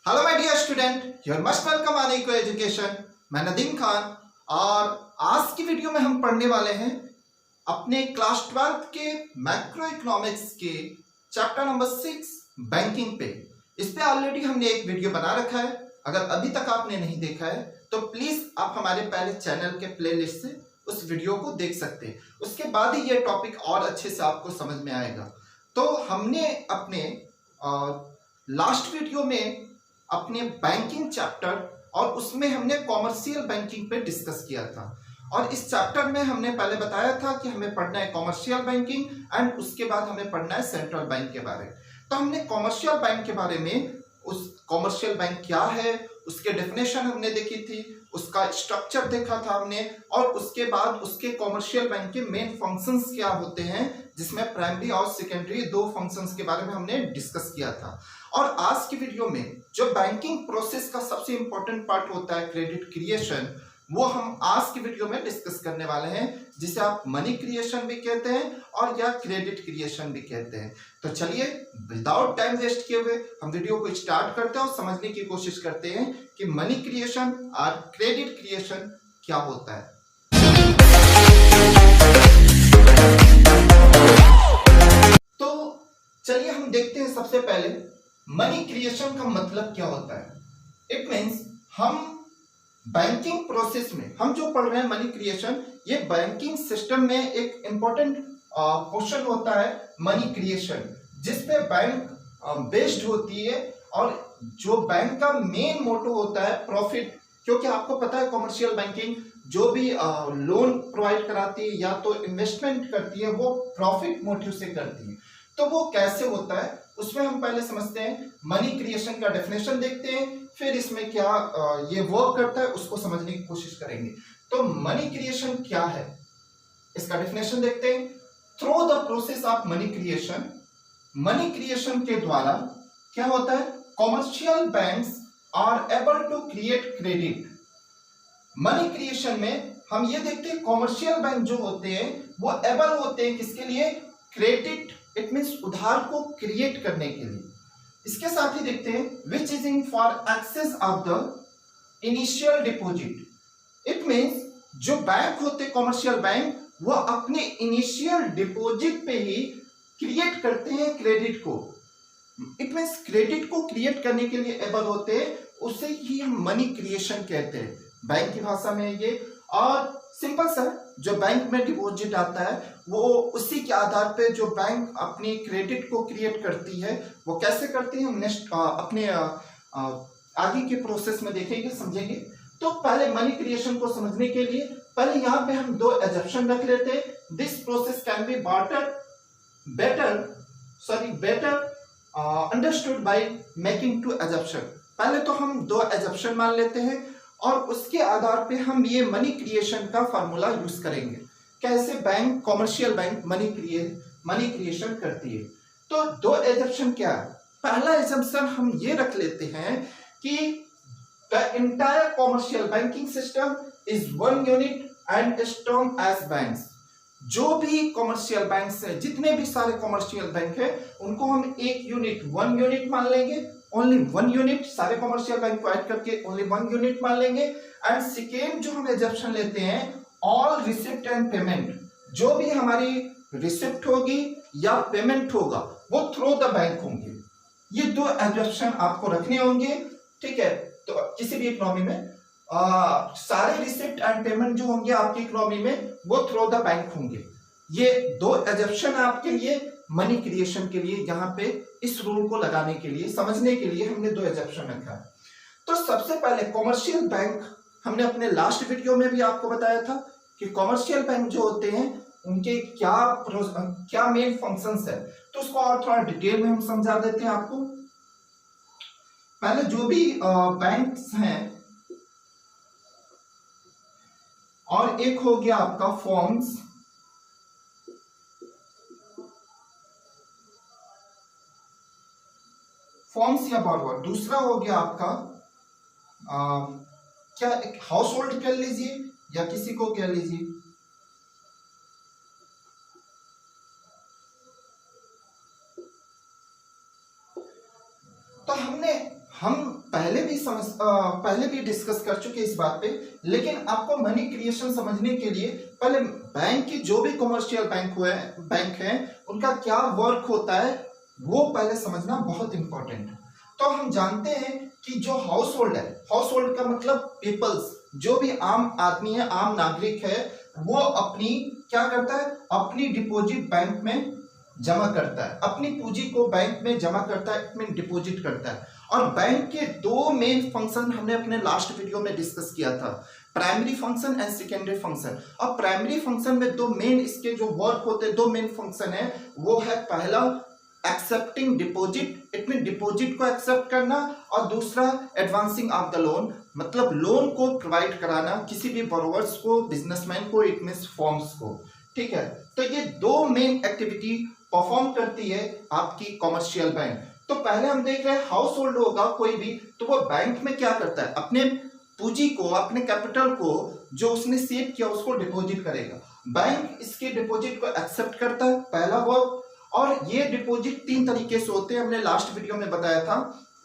Hello my dear student, you are must welcome on eco education. मैं नदीम खान और आज की वीडियो में हम पढ़ने वाले हैं अपने क्लास 12 के मैक्रो इकोनॉमिक्स के चैप्टर नंबर 6 बैंकिंग पे। इस पे ऑलरेडी हमने एक वीडियो बना रखा है। अगर अभी तक आपने नहीं देखा है तो प्लीज आप हमारे पहले चैनल के प्लेलिस्ट से उस वीडियो को देख सकते हैं। उसके बाद ही ये टॉपिक और अच्छे से आपको समझ में आएगा। तो हमने अपने लास्ट वीडियो में अपने बैंकिंग चैप्टर और उसमें हमने कॉमर्शियल बैंकिंग पे डिस्कस किया था। और इस चैप्टर में हमने पहले बताया था कि हमें पढ़ना है कॉमर्शियल बैंकिंग एंड उसके बाद हमें पढ़ना है सेंट्रल बैंक के बारे में। तो हमने कॉमर्शियल बैंक के बारे में, उस कॉमर्शियल बैंक क्या है उसके डेफिनेशन हमने देखी थी, उसका स्ट्रक्चर देखा था हमने, और उसके बाद उसके कॉमर्शियल बैंक के मेन फंक्शंस क्या होते हैं, जिसमें प्राइमरी और सेकेंडरी दो फंक्शंस के बारे में हमने डिस्कस किया था। और आज की वीडियो में जो बैंकिंग प्रोसेस का सबसे इंपॉर्टेंट पार्ट होता है क्रेडिट क्रिएशन, वो हम आज की वीडियो में डिस्कस करने वाले हैं, जिसे आप मनी क्रिएशन भी कहते हैं और या क्रेडिट क्रिएशन भी कहते हैं। तो चलिए विदाउट टाइम वेस्ट किए हुए हम वीडियो को स्टार्ट करते हैं और समझने की कोशिश करते हैं कि मनी क्रिएशन और क्रेडिट क्रिएशन क्या होता है। तो चलिए हम देखते हैं सबसे पहले मनी क्रिएशन का मतलब क्या होता है। इट मीन्स हम बैंकिंग प्रोसेस में हम जो पढ़ रहे हैं मनी क्रिएशन, ये बैंकिंग सिस्टम में एक इंपॉर्टेंट क्वेश्चन होता है मनी क्रिएशन, जिसपे बैंक बेस्ड होती है। और जो बैंक का मेन मोटो होता है प्रॉफिट, क्योंकि आपको पता है कॉमर्शियल बैंकिंग जो भी लोन प्रोवाइड कराती है या तो इन्वेस्टमेंट करती है वो प्रॉफिट मोटिव से करती है। तो वो कैसे होता है उसमें हम पहले समझते हैं, मनी क्रिएशन का डेफिनेशन देखते हैं, फिर इसमें क्या ये वर्क करता है उसको समझने की कोशिश करेंगे। तो मनी क्रिएशन क्या है इसका डेफिनेशन देखते हैं। Through the process of money creation, money creation के द्वारा क्या होता है, commercial banks are able to create credit. Money creation में हम ये देखते हैं कॉमर्शियल बैंक जो होते हैं वो एबल होते हैं किसके लिए, क्रेडिट, इट मींस उधार को क्रिएट करने के लिए। इसके साथ ही देखते हैं which is in for excess of the initial deposit. It means जो बैंक होते हैं कॉमर्शियल बैंक, वो अपने इनिशियल डिपॉजिट पे ही क्रिएट करते हैं क्रेडिट को। इट मींस क्रेडिट को क्रिएट करने के लिए एबल होते हैं, उसे ही हम मनी क्रिएशन कहते हैं बैंक की भाषा में ये। और सिंपल सा, जो बैंक में डिपॉजिट आता है वो उसी के आधार पे जो बैंक अपनी क्रेडिट को क्रिएट करती है, वो कैसे करती है हम नेक्स्ट अपने आगे के प्रोसेस में देखेंगे, समझेंगे। तो पहले मनी क्रिएशन को समझने के लिए पहले यहाँ पे हम दो एजम्पशन रख लेते हैं। This process can be better understood by making two assumption. पहले तो हम दो एजम्पशन मान लेते हैं और उसके आधार पे हम ये मनी क्रिएशन का फार्मूला यूज करेंगे, कैसे bank commercial bank money creation करती है। तो दो एजम्पशन क्या है, पहला एजम्पशन हम ये रख लेते हैं कि the entire commercial banking system is one unit and strong as banks. जो भी कॉमर्शियल बैंक्स हैं, जितने भी सारे कॉमर्शियल बैंक हैं, उनको हम एक यूनिट, वन यूनिट मान लेंगे, ओनली वन यूनिट, सारे कॉमर्शियल बैंक को ऐड करके ओनली वन यूनिट मान लेंगे। एंड सेकेंड जो हम एजम्पशन लेते हैं, ऑल रिसिप्ट एंड पेमेंट, जो भी हमारी रिसिप्ट होगी या पेमेंट होगा वो थ्रू द बैंक होंगे। ये दो एजम्पशन आपको रखने होंगे, ठीक है। तो किसी भी इकोनॉमी में सारे रिसिप्ट एंड पेमेंट जो होंगे आपकी इकोनॉमी में वो थ्रू द बैंक होंगे। ये दो एजम्पशन आपके लिए मनी क्रिएशन के लिए, यहाँ पे इस रूल को लगाने के लिए, समझने के लिए हमने दो एजम्पशन रखा है। तो सबसे पहले कॉमर्शियल बैंक, हमने अपने लास्ट वीडियो में भी आपको बताया था कि कॉमर्शियल बैंक जो होते हैं उनके क्या मेन फंक्शंस है। तो उसको और थोड़ा डिटेल में हम समझा देते हैं आपको। पहले जो भी बैंक्स हैं, और एक हो गया आपका फॉर्म्स या बॉरोवर, दूसरा हो गया आपका क्या एक हाउस होल्ड कह लीजिए या किसी को कह लीजिए। तो हम पहले भी डिस्कस कर चुके इस बात पे, लेकिन आपको मनी क्रिएशन समझने के लिए पहले बैंक की जो भी कमर्शियल बैंक है उनका क्या वर्क होता है वो पहले समझना बहुत इंपॉर्टेंट है। तो हम जानते हैं कि जो हाउस होल्ड है, हाउस होल्ड का मतलब पीपल्स, जो भी आम आदमी है, आम नागरिक है, वो अपनी क्या करता है, अपनी डिपॉजिट बैंक में जमा करता है, अपनी पूंजी को बैंक में जमा करता है, में डिपॉजिट करता है। और बैंक के दो मेन फंक्शन हमने अपने लास्ट वीडियो में डिस्कस किया था, primary function and secondary function. और प्राइमरी फंक्शन में दो मेन इसके जो वर्क होते हैं, दो मेन फंक्शन है, वो है पहला accepting deposit, it mean deposit को एक्सेप्ट करना, और दूसरा एडवांसिंग ऑफ द लोन, मतलब लोन को प्रोवाइड कराना किसी भी बोरोवर्स को, बिजनेसमैन को, इट मीन्स फॉर्म्स को। ठीक है, तो ये दो मेन एक्टिविटी परफॉर्म करती है आपकी कमर्शियल बैंक। तो पहले हम देख रहे हैं हाउस होल्ड होगा कोई भी, तो वो बैंक में क्या करता है, अपने पूंजी को, अपने कैपिटल को जो उसने सेव किया उसको डिपॉजिट करेगा। बैंक इसके डिपॉजिट को एक्सेप्ट करता है, पहला वर्क। और ये डिपॉजिट तीन तरीके से होते हैं, हमने लास्ट वीडियो में बताया था।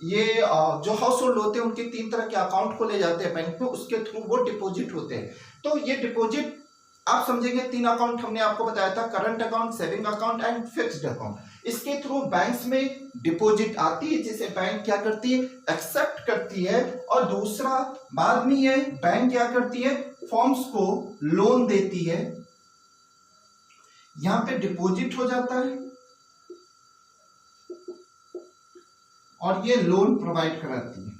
ये जो हाउस होल्ड होते हैं उनके तीन तरह के अकाउंट खोले जाते हैं बैंक में, उसके थ्रू वो डिपॉजिट होते हैं। तो ये डिपॉजिट आप समझेंगे, तीन अकाउंट हमने आपको बताया था, current account, saving account and fixed account. इसके थ्रू बैंक्स में डिपॉजिट आती है जिसे बैंक क्या करती है, एक्सेप्ट करती है। और दूसरा बाद में ये बैंक क्या करती है, फॉर्म्स को लोन देती है, यहां पे डिपॉजिट हो जाता है और ये लोन प्रोवाइड कराती है।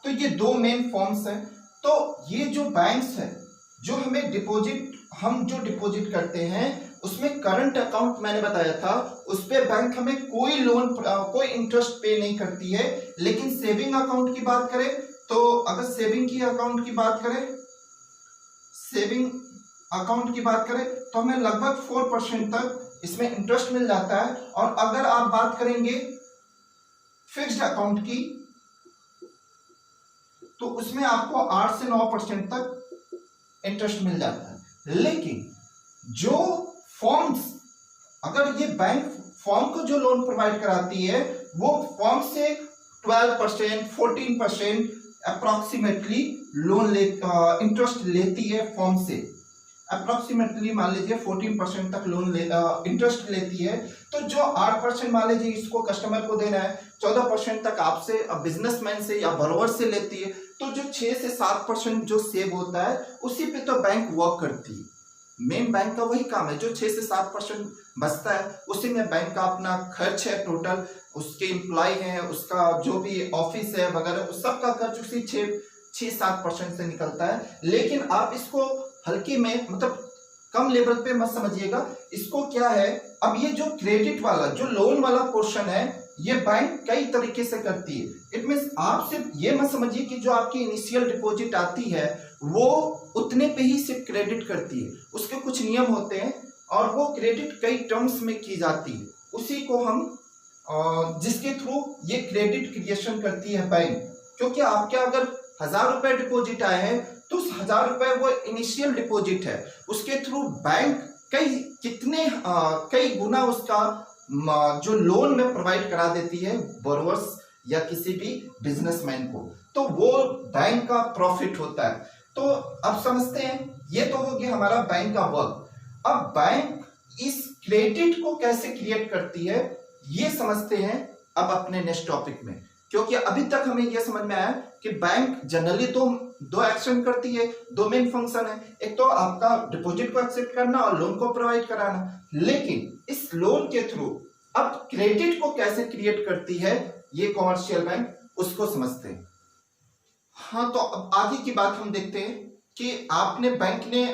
तो ये दो मेन फॉर्म्स हैं। तो ये जो बैंक्स है, जो हमें डिपॉजिट, हम जो डिपॉजिट करते हैं उसमें करंट अकाउंट मैंने बताया था, उस पे बैंक हमें कोई लोन, कोई इंटरेस्ट पे नहीं करती है। लेकिन सेविंग अकाउंट की बात करें तो अगर सेविंग अकाउंट की बात करें तो हमें लगभग 4% तक इसमें इंटरेस्ट मिल जाता है। और अगर आप बात करेंगे फिक्स्ड अकाउंट की तो उसमें आपको 8 से 9% तक इंटरेस्ट मिल जाता है। लेकिन जो फॉर्म्स, अगर ये बैंक फॉर्म को जो लोन प्रोवाइड कराती है वो फॉर्म से 12%, 14% अप्रोक्सीमेटली लोन इंटरेस्ट लेती है फॉर्म से। अप्रोक्सीमेटली मान लीजिए 14% तक लोन इंटरेस्ट लेती है। तो जो 8% मान लीजिए इसको कस्टमर को देना है, 14% तक आपसे, बिजनेसमैन से या बोरोवर से लेती है। तो जो 6 से 7% जो सेव होता है उसी पे तो बैंक वर्क करती है। मेन बैंक का वही काम है, जो 6 से 7% बचता है उसी में बैंक का अपना खर्च है, टोटल उसके एम्प्लॉय है, उसका जो भी ऑफिस है वगैरह, उस सब का खर्च उसी 6-7% से निकलता है। लेकिन आप इसको हल्की में, मतलब कम लेवल पे मत समझिएगा इसको। क्या है, अब ये जो क्रेडिट वाला, जो लोन वाला पोर्शन है, ये बैंक कई तरीके से करती है। इट मींस आप सिर्फ ये मत समझिए कि जो आपकी इनिशियल डिपॉजिट आती है वो उतने पे ही सिर्फ क्रेडिट करती है। उसके कुछ नियम होते हैं और वो क्रेडिट कई टर्म्स में की जाती है। उसी को हम जिसके थ्रू ये क्रेडिट क्रिएशन करती है बैंक। क्योंकि आपके अगर 1000 रुपए डिपॉजिट आए हैं तो 1000 रुपए वो इनिशियल डिपॉजिट है, उसके थ्रू बैंक कई गुना उसका जो लोन में प्रोवाइड करा देती है बोरोवर्स या किसी भी बिजनेसमैन को। तो वो बैंक का प्रॉफिट होता है। तो अब समझते हैं, ये तो हो गया हमारा बैंक का वर्क। अब बैंक इस क्रेडिट को कैसे क्रिएट करती है ये समझते हैं अब अपने नेक्स्ट टॉपिक में। क्योंकि अभी तक हमें यह समझ में आया कि बैंक जनरली तो दो एक्शन करती है, दो मेन फंक्शन है, एक तो आपका डिपॉजिट को एक्सेप्ट करना और लोन को प्रोवाइड कराना। लेकिन इस लोन के थ्रू अब क्रेडिट को कैसे क्रिएट करती है ये कमर्शियल बैंक, उसको समझते हैं। हाँ, तो अब आगे की बात हम देखते हैं कि आपने बैंक ने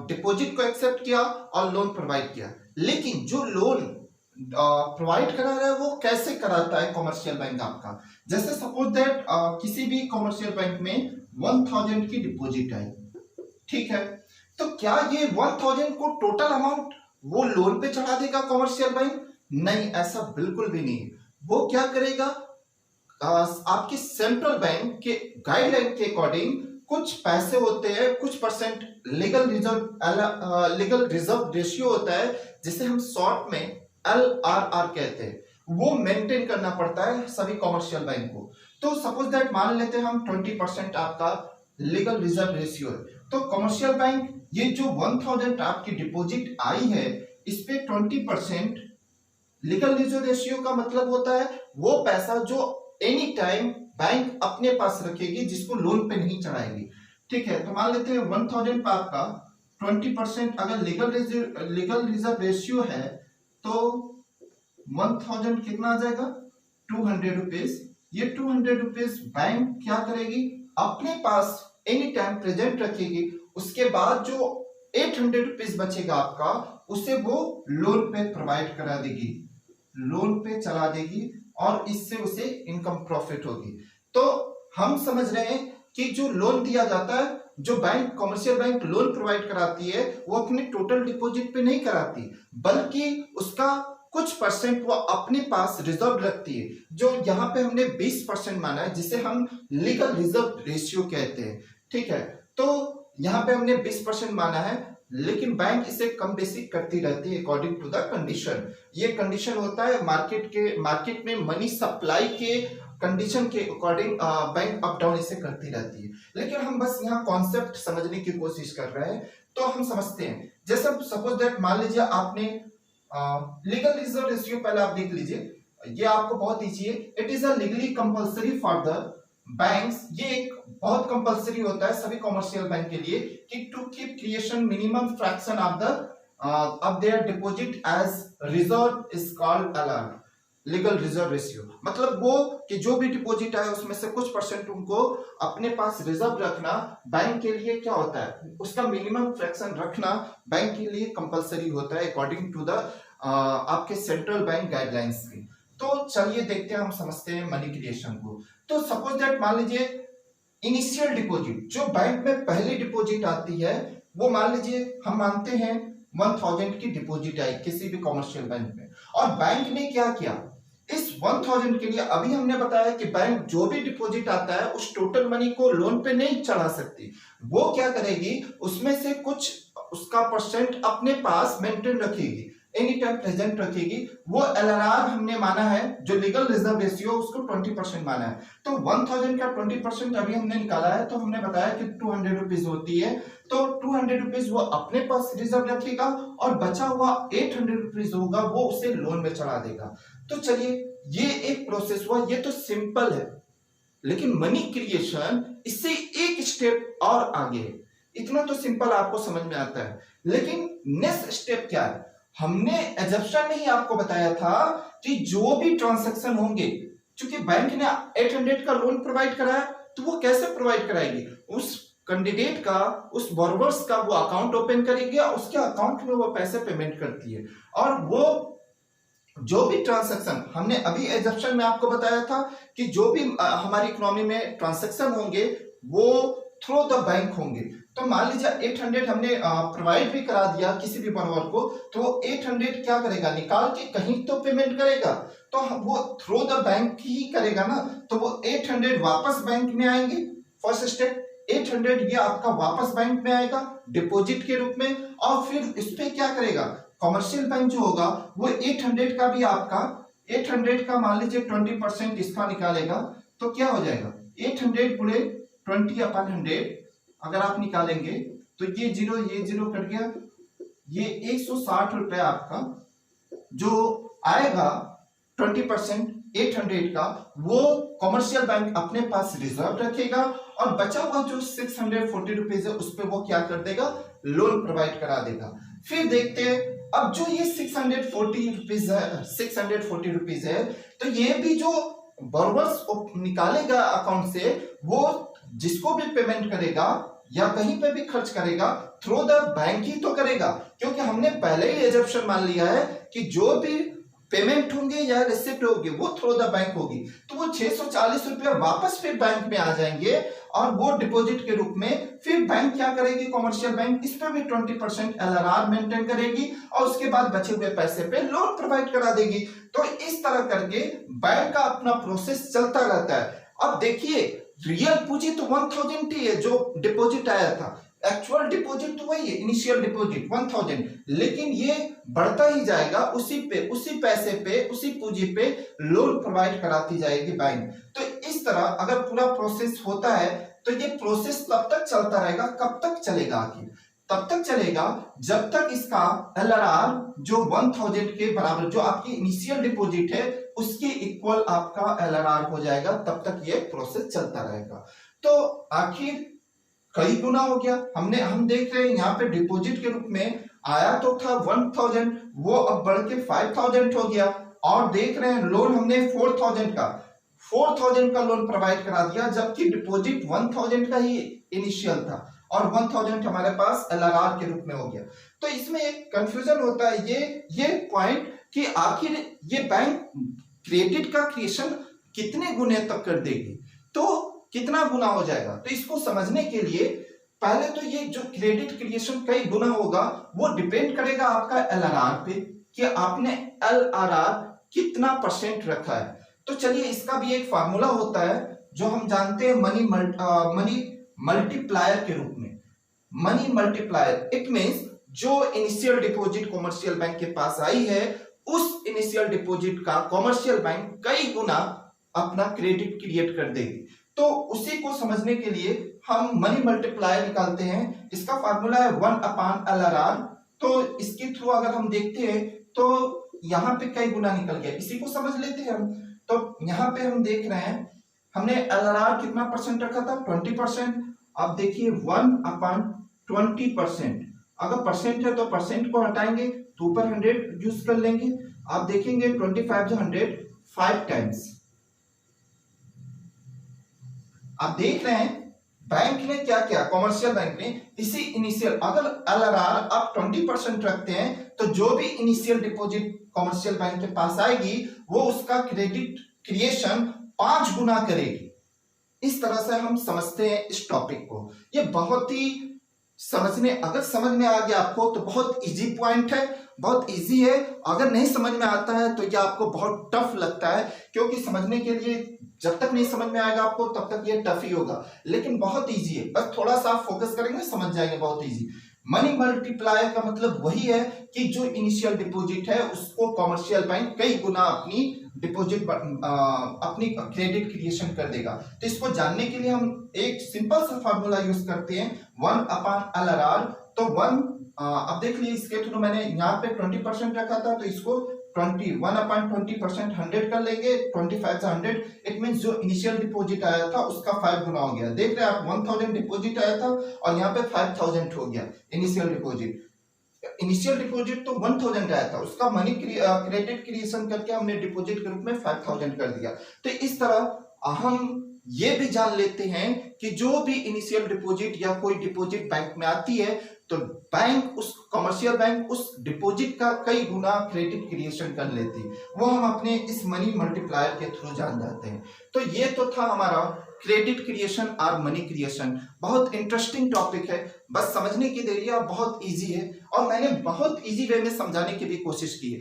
डिपॉजिट को एक्सेप्ट किया और लोन प्रोवाइड किया। लेकिन जो लोन प्रोवाइड करा रहा है वो कैसे कराता है कमर्शियल बैंक आपका। जैसे सपोज दैट किसी भी कमर्शियल बैंक में 1000 की डिपॉजिट आई, ठीक है, तो क्या ये 1000 को टोटल अमाउंट वो लोन पे चढ़ा देगा कमर्शियल बैंक? नहीं, ऐसा बिल्कुल भी नहीं। वो क्या करेगा, आपकी सेंट्रल बैंक के गाइडलाइन के अकॉर्डिंग कुछ पैसे होते हैं, कुछ परसेंट लीगल रिजर्व रेशियो होता है, जिसे हम शॉर्ट में LRR कहते हैं। वो मेंटेन करना पड़ता है सभी कॉमर्शियल बैंक को। तो सपोज दैट मान लेते हैं हम 20% आपका लीगल रिजर्व रेशियो है, तो कॉमर्शियल बैंक ये जो 1000 आपकी डिपॉजिट आई है इस पे 20% लीगल रिजर्व रेशियो का मतलब होता है वो पैसा जो एनी टाइम बैंक अपने पास रखेगी, जिसको लोन पे नहीं चढ़ाएगी। ठीक है, तो मान लेते हैं 1000 पे आपका 20% अगर लीगल रिजर्व रेशियो है तो 1000 कितना आ जाएगा 200 रुपीज। ये 200 रुपीज बैंक क्या करेगी अपने पास एनी टाइम प्रेजेंट रखेगी। उसके बाद जो 800 रुपीज बचेगा आपका उसे वो लोन पे प्रोवाइड करा देगी, लोन पे चला देगी और इससे उसे इनकम प्रॉफिट होगी। तो हम समझ रहे हैं कि जो लोन दिया जाता है, जो bank commercial bank loan provide कराती है वो अपने टोटल डिपॉजिट पे नहीं कराती, बल्कि उसका कुछ परसेंट वो अपने पास रिजर्व रखती है, जो यहाँ पे हमने 20% माना है, जिसे हम लीगल रिजर्व रेशियो कहते हैं। ठीक है, तो यहाँ पे हमने 20% माना है, लेकिन बैंक इसे कम बेसी करती रहती है अकॉर्डिंग टू द कंडीशन। ये कंडीशन होता है मार्केट में मनी सप्लाई के कंडीशन के अकॉर्डिंग बैंक अप डाउन इसे करती रहती है। लेकिन हम बस यहाँ कॉन्सेप्ट समझने की कोशिश कर रहे हैं, तो हम समझते हैं। जैसे सपोज दैट मान लीजिए आपने लीगल रिजर्व रेशियो पहले आप देख लीजिए, ये आपको बहुत ईजी है। It is a legally compulsory for the banks, ये एक बहुत कंपल्सरी होता है सभी कॉमर्शियल बैंक के लिए कि to keep creation minimum fraction of their deposit as reserve is called LR, legal reserve ratio. मतलब वो कि जो भी डिपॉजिट आए उसमें से कुछ परसेंट उनको अपने पास रिजर्व रखना बैंक के लिए क्या होता है, उसका मिनिमम फ्रैक्शन रखना बैंक के लिए कंपलसरी होता है अकॉर्डिंग टू द आपके सेंट्रल बैंक गाइडलाइंस की। तो चलिए देखते हैं, हम समझते हैं मनी क्रिएशन को। तो सपोज दैट मान लीजिए इनिशियल डिपॉजिट जो बैंक में पहली डिपॉजिट आती है वो मान लीजिए हम मानते हैं 1000 की डिपॉजिट आई किसी भी कॉमर्शियल बैंक में, और बैंक ने क्या किया इस 1000 के लिए, अभी हमने बताया कि बैंक जो भी डिपॉजिट आता है उस टोटल मनी को लोन पे नहीं चढ़ा सकती, वो क्या करेगी उसमें से कुछ उसका परसेंट अपने पास मेंटेन रखेगी, एनी टाइम प्रेजेंट रखेगी। वो एलआरआर हमने माना है, जो लीगल रिजर्व रेशियो उसको 20% माना है। तो 1000 का 20% अभी हमने निकाला है, तो हमने बताया कि 200 रुपीज होती है, तो 200 रुपीज वो अपने पास रिजर्व रखेगा और बचा हुआ 800 रुपीज होगा वो उसे लोन में चढ़ा देगा। तो चलिए ये एक प्रोसेस हुआ, ये तो सिंपल है, लेकिन मनी क्रिएशन इससे एक स्टेप और आगे है। इतना तो सिंपल आपको समझ में आता है, लेकिन नेक्स्ट स्टेप क्या है, हमने एजम्पशन में ही आपको बताया था कि जो भी ट्रांजैक्शन होंगे, क्योंकि बैंक ने 800 का लोन प्रोवाइड कराया, तो वो कैसे प्रोवाइड कराएगी, उस कैंडिडेट का उस बोरोवर्स का वो अकाउंट ओपन करेगी और उसके अकाउंट में वो पैसे पेमेंट करती है। और वो जो भी ट्रांजैक्शन हमने अभी एजम्पशन में आपको बताया था कि जो भी हमारी इकोनॉमी में ट्रांजैक्शन होंगे वो थ्रू द बैंक होंगे। तो मान लीजिए 800 हमने प्रोवाइड भी करा दिया किसी भी बॉरोवर को, तो 800 क्या करेगा, निकाल के कहीं तो पेमेंट करेगा, तो वो थ्रू द बैंक ही करेगा ना, तो वो 800 वापस बैंक में आएंगे। फर्स्ट स्टेप 800 ये आपका वापस बैंक में आएगा डिपॉजिट के रूप में, और फिर इस पे क्या करेगा कॉमर्शियल बैंक जो होगा वो 800 का भी आपका 800 का मान लीजिए 20% इसका निकालेगा, तो क्या हो जाएगा 800 गुणे 20/100 अगर आप निकालेंगे तो ये जीरो कट गया, ये 160 रुपए आपका जो आएगा 20% 800 का वो कॉमर्शियल बैंक अपने पास रिजर्व रखेगा, और बचा हुआ जो 640 रुपीज है उस पर वो क्या कर देगा, लोन प्रोवाइड करा देगा। फिर देखते हैं अब जो ये 640 रुपीज है, तो ये भी जो बोरोवर्स निकालेगा अकाउंट से, वो जिसको भी पेमेंट करेगा या कहीं पे भी खर्च करेगा थ्रू द बैंक ही तो करेगा, क्योंकि हमने पहले ही एजम्पशन मान लिया है कि जो भी पेमेंट होंगे या रिसिप्ट होगी वो थ्रू द बैंक होगी। तो वो 640 रुपया वापस फिर बैंक में आ जाएंगे और वो डिपॉजिट के रूप में फिर बैंक क्या करेगी, कॉमर्शियल बैंक इस पर भी 20% एलआरआर मेंटेन करेगी और उसके बाद बचे हुए पैसे पे लोन प्रोवाइड करा देगी। तो इस तरह करके बैंक का अपना प्रोसेस चलता रहता है। अब देखिए रियल पूंजी तो 1000 ही है जो डिपॉजिट आया था, एक्चुअल डिपॉजिट तो वही है, इनिशियल डिपॉजिट 1000, लेकिन ये बढ़ता ही जाएगा, उसी पैसे पे, उसी पूंजी पे लोन प्रोवाइड कराती जाएगी बैंक। तो इस तरह अगर पूरा प्रोसेस होता है तो ये प्रोसेस तब तक चलता रहेगा। कब तक चलेगा? आखिर तब तक चलेगा जब तक इसका LRR जो 1000 के बराबर, जो आपकी इनिशियल डिपॉजिट है उसके इक्वल आपका LRR हो जाएगा, तब तक ये प्रोसेस चलता रहेगा। तो आखिर कई गुना हो गया। हम देख रहे हैं यहाँ पे डिपॉजिट के रूप में आया तो था 1000, वो अब बढ़ के 5000 हो गया। और देख रहे हैं लोन हमने 4000 का लोन प्रोवाइड करा दिया, जबकि डिपॉजिट 1000 का ही इनिशियल था और 1000 हमारे पास LRR के रूप में हो गया। तो इसमें एक कंफ्यूजन होता है ये पॉइंट कि आखिर ये बैंक क्रेडिट का क्रिएशन कितने गुने तक कर देगी, तो कितना गुना हो जाएगा। तो इसको समझने के लिए पहले तो ये जो क्रेडिट क्रिएशन कई गुना होगा वो डिपेंड करेगा आपका LRR पे, कि आपने LRR कितना % रखा है। तो चलिए इसका भी एक फार्मूला होता है जो हम जानते हैं मनी मल्टीप्लायर के रूप में। मनी मल्टीप्लायर इट मींस जो इनिशियल डिपॉजिट कॉमर्शियल बैंक के पास आई है, उस इनिशियल डिपॉजिट का कॉमर्शियल बैंक कई गुना अपना क्रेडिट क्रिएट कर देगी। तो उसी को समझने के लिए हम मनी मल्टीप्लायर निकालते हैं। इसका फार्मूला है 1/LRR। तो इसके थ्रू अगर हम देखते हैं तो यहाँ पे कई गुना निकल गया, इसी को समझ लेते हैं हम। तो यहाँ पे हम देख रहे हैं हमने LRR कितना % रखा था? 20%। अब देखिए 1/20%, अगर परसेंट है तो परसेंट को हटाएंगे तो ऊपर 100 यूज कर लेंगे। आप देखेंगे 25 जो 100 5 टाइम्स। आप देख रहे हैं बैंक ने क्या किया, कॉमर्शियल बैंक ने इसी इनिशियल, अगर LRR आप 20% रखते हैं तो जो भी इनिशियल डिपॉजिट कॉमर्शियल बैंक के पास आएगी वो उसका क्रेडिट क्रिएशन 5 गुना करेगी। इस तरह से हम समझते हैं इस टॉपिक को। ये बहुत ही अगर समझ में आ गया आपको तो बहुत इजी पॉइंट है, बहुत इजी है। अगर नहीं समझ में आता है तो ये आपको बहुत टफ लगता है, क्योंकि समझने के लिए जब तक नहीं समझ में आएगा आपको तब तक ये टफ ही होगा, लेकिन बहुत इजी है। बस थोड़ा सा फोकस करेंगे समझ जाएंगे, बहुत इजी। मनी मल्टीप्लायर का मतलब वही है कि जो इनिशियल डिपॉजिट है उसको कॉमर्शियल बैंक कई गुना अपनी डिपॉजिट अपनी क्रेडिट क्रिएशन कर देगा। तो इसको जानने के लिए हम एक सिंपल सा फार्मूला यूज करते हैं 1/LRR। तो 1 अब देख लीजिए इसके थ्रू मैंने यहाँ पे 20% रखा था, तो इसको 1/20% 100 कर लेंगे। 25 से 100 इट मींस जो इनिशियल डिपॉजिट आया था उसका 5 गुना हो गया। देख रहे हैं आप 1000 डिपॉजिट आया था और यहाँ पे 5000 हो गया इनिशियल डिपॉजिट। इनिशियल डिपॉजिट तो 1000 आया था, उसका मनी क्रेडिट क्रिएशन करके हमने डिपॉजिट के रूप में 5000 कर दिया। तो इस तरह हम ये भी जान लेते हैं कि जो भी इनिशियल डिपॉजिट या कोई डिपॉजिट बैंक में आती है तो बैंक उस कॉमर्शियल बैंक उस डिपॉजिट का कई गुना क्रेडिट क्रिएशन कर लेती है। वो हम अपने इस मनी मल्टीप्लायर के थ्रू जान जाते हैं। तो ये तो था हमारा क्रेडिट क्रिएशन और मनी क्रिएशन। बहुत इंटरेस्टिंग टॉपिक है, बस समझने की देरी है, बहुत इजी है और मैंने बहुत इजी वे में समझाने की भी कोशिश की है।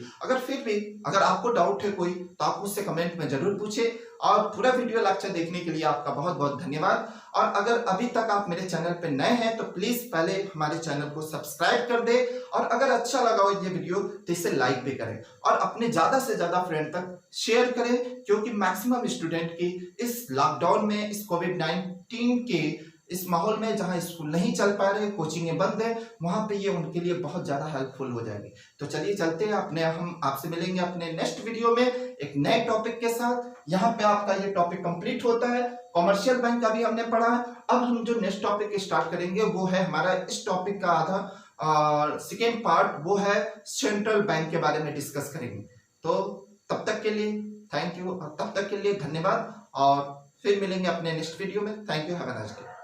अगर आपको डाउट है कोई तो आप मुझसे कमेंट में जरूर पूछे। और पूरा वीडियो लेक्चर देखने के लिए आपका बहुत बहुत धन्यवाद। और अगर अभी तक आप मेरे चैनल पे नए हैं तो प्लीज पहले हमारे चैनल को सब्सक्राइब कर दे, और अगर अच्छा लगा हो ये वीडियो तो इसे लाइक भी करें और अपने ज्यादा से ज्यादा फ्रेंड तक शेयर करें, क्योंकि मैक्सिमम स्टूडेंट की इस लॉकडाउन में, इस कोविड-19 के इस माहौल में जहां स्कूल नहीं चल पा रहे, कोचिंगें बंद है, वहां पे ये उनके लिए बहुत ज्यादा हेल्पफुल हो जाएगी। तो चलिए चलते हैं हम आपसे मिलेंगे अपने नेक्स्ट वीडियो में एक नए टॉपिक के साथ। यहाँ पे आपका ये टॉपिक कंप्लीट होता है, कॉमर्शियल बैंक का भी हमने पढ़ा है। अब हम जो नेक्स्ट टॉपिक स्टार्ट करेंगे वो है हमारा इस टॉपिक का आधा सेकेंड पार्ट, वो है सेंट्रल बैंक के बारे में डिस्कस करेंगे। तो तब तक के लिए थैंक यू, तब तक के लिए धन्यवाद और फिर मिलेंगे अपने नेक्स्ट वीडियो में। Thank you, have a nice day.